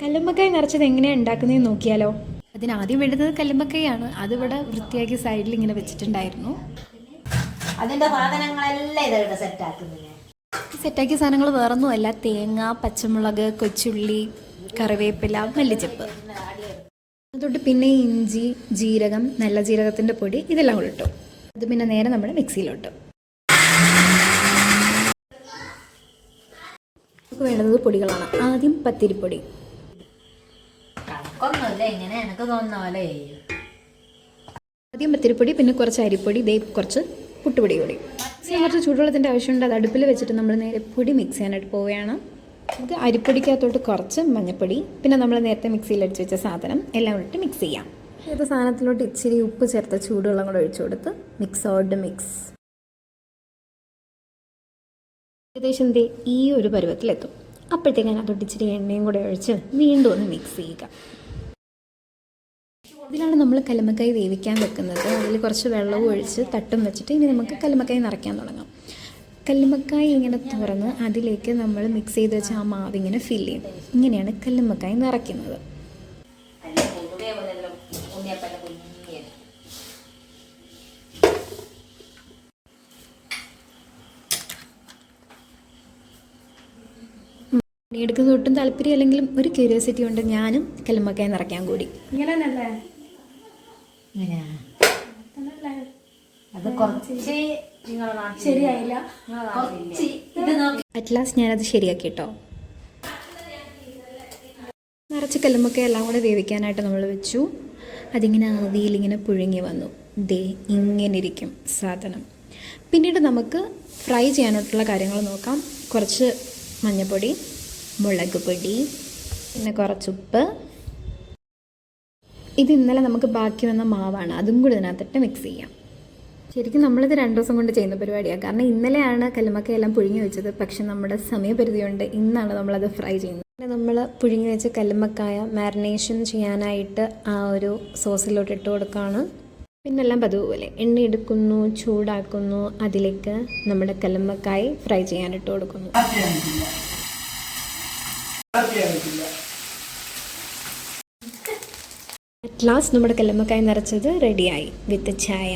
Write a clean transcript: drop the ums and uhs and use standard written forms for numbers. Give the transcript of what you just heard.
കല്ലുമ്മക്കായ നിറച്ചത് എങ്ങനെയാണ് ഉണ്ടാക്കുന്നതെന്ന് നോക്കിയാലോ. അതിനാദ്യം വേണ്ടത് കല്ലുമ്മക്കായാണ്. അതിവിടെ വൃത്തിയാക്കി സൈഡിൽ ഇങ്ങനെ വെച്ചിട്ടുണ്ടായിരുന്നു. അതിൻ്റെ സാധനങ്ങളെല്ലാം ഇതായിട്ട് സെറ്റാക്കുന്നത്. സെറ്റാക്കിയ സാധനങ്ങൾ വേറൊന്നുമല്ല, തേങ്ങ, പച്ചമുളക്, കൊച്ചുള്ളി, കറിവേപ്പില, മല്ലിച്ചപ്പ്, അതുകൊണ്ട് പിന്നെ ഇഞ്ചി, ജീരകം, നല്ല ജീരകത്തിൻ്റെ പൊടി ഇതെല്ലാം കൂടെ ഇട്ടു. അത് പിന്നെ നേരെ നമ്മൾ മിക്സിയിലിട്ടു. നമുക്ക് വേണ്ടത് പൊടികളാണ്. ആദ്യം പത്തിരിപ്പൊടി, ഇങ്ങനെ എനിക്ക് തോന്നുന്ന പോലെ ആദ്യം പത്തിരിപ്പൊടി, പിന്നെ കുറച്ച് അരിപ്പൊടി, കുറച്ച് പുട്ടുപൊടി കൂടി. കുറച്ച് ചൂടുവെള്ളത്തിൻ്റെ ആവശ്യമുണ്ട്. അത് അടുപ്പിൽ വെച്ചിട്ട് നമ്മൾ നേരെ പൊടി മിക്സ് ചെയ്യാനായിട്ട് പോവുകയാണ്. നമുക്ക് അരിപ്പൊടിക്കകത്തോട്ട് കുറച്ച് മഞ്ഞൾപ്പൊടി, പിന്നെ നമ്മൾ നേരത്തെ മിക്സിയിൽ അടിച്ച് വെച്ച സാധനം എല്ലാം ഇട്ട് മിക്സ് ചെയ്യാം. ഏത് സാധനത്തിലോട്ട് ഇച്ചിരി ഉപ്പ് ചേർത്ത് ചൂടുവെള്ളം കൂടെ ഒഴിച്ചു കൊടുത്ത് മിക്സ്. ഏകദേശം ഈ ഒരു പരുവത്തിലെത്തും. അപ്പോഴത്തേക്ക് അതിനകത്തോട്ട് ഇച്ചിരി എണ്ണയും കൂടെ ഒഴിച്ച് വീണ്ടും ഒന്ന് മിക്സ് ചെയ്യുക. ഇതിലാണ് നമ്മൾ കല്ലുമ്മക്കായ വേവിക്കാൻ വെക്കുന്നത്. അതിൽ കുറച്ച് വെള്ളവും ഒഴിച്ച് തട്ടും വെച്ചിട്ട് ഇനി നമുക്ക് കല്ലുമ്മക്കായ നിറയ്ക്കാൻ തുടങ്ങാം. കല്ലുമ്മക്കായ ഇങ്ങനെ തുറന്ന് അതിലേക്ക് നമ്മൾ മിക്സ് ചെയ്ത് വെച്ച ആ മാവ് ഇങ്ങനെ ഫില്ല് ചെയ്യും. ഇങ്ങനെയാണ് കല്ലുമ്മക്കായ നിറയ്ക്കുന്നത്. എടുക്കുന്ന ഒട്ടും താല്പര്യം അല്ലെങ്കിലും ഒരു ക്യൂരിയോസിറ്റി കൊണ്ട് ഞാനും കല്ലുമ്മക്കായ നിറയ്ക്കാൻ കൂടി. അത് കുറച്ച് ശരിയായില്ല. അറ്റ് ലാസ്റ്റ് ഞാനത് ശരിയാക്കി കേട്ടോ. നിറച്ച് കല്ലുമ്മക്കായ എല്ലാം കൂടെ വേവിക്കാനായിട്ട് നമ്മൾ വെച്ചു. അതിങ്ങനെ ആവിയിലിങ്ങനെ പുഴുങ്ങി വന്നു. ഇങ്ങനെ ഇരിക്കും സാധനം. പിന്നീട് നമുക്ക് ഫ്രൈ ചെയ്യാനായിട്ടുള്ള കാര്യങ്ങൾ നോക്കാം. കുറച്ച് മഞ്ഞൾപ്പൊടി, മുളക് പൊടി, പിന്നെ കുറച്ചുപ്പ്. ഇത് ഇന്നലെ നമുക്ക് ബാക്കി വന്ന മാവാണ്. അതും കൂടി ഇതിനകത്തിട്ട് മിക്സ് ചെയ്യാം. ശരിക്കും നമ്മളിത് 2 ദിവസം കൊണ്ട് ചെയ്യുന്ന പരിപാടിയാണ്. കാരണം ഇന്നലെയാണ് കല്ലുമ്മക്കായെല്ലാം പുഴുങ്ങി വെച്ചത്. പക്ഷെ നമ്മുടെ സമയപരിധി കൊണ്ട് ഇന്നാണ് നമ്മളത് ഫ്രൈ ചെയ്യുന്നത്. പിന്നെ നമ്മൾ പുഴുങ്ങി വെച്ച കല്ലുമ്മക്കായ മാരിനേഷൻ ചെയ്യാനായിട്ട് ആ ഒരു സോസിലോട്ട് ഇട്ട് കൊടുക്കുകയാണ്. പിന്നെല്ലാം പതിവ് പോലെ എണ്ണ എടുക്കുന്നു, ചൂടാക്കുന്നു, അതിലേക്ക് നമ്മുടെ കല്ലുമ്മക്കായ ഫ്രൈ ചെയ്യാനിട്ട് കൊടുക്കുന്നു. അറ്റ് ലാസ്റ്റ് നമ്മുടെ കല്ലുമ്മക്കായ നിറച്ചത് റെഡിയായി വിത്ത് ചായ.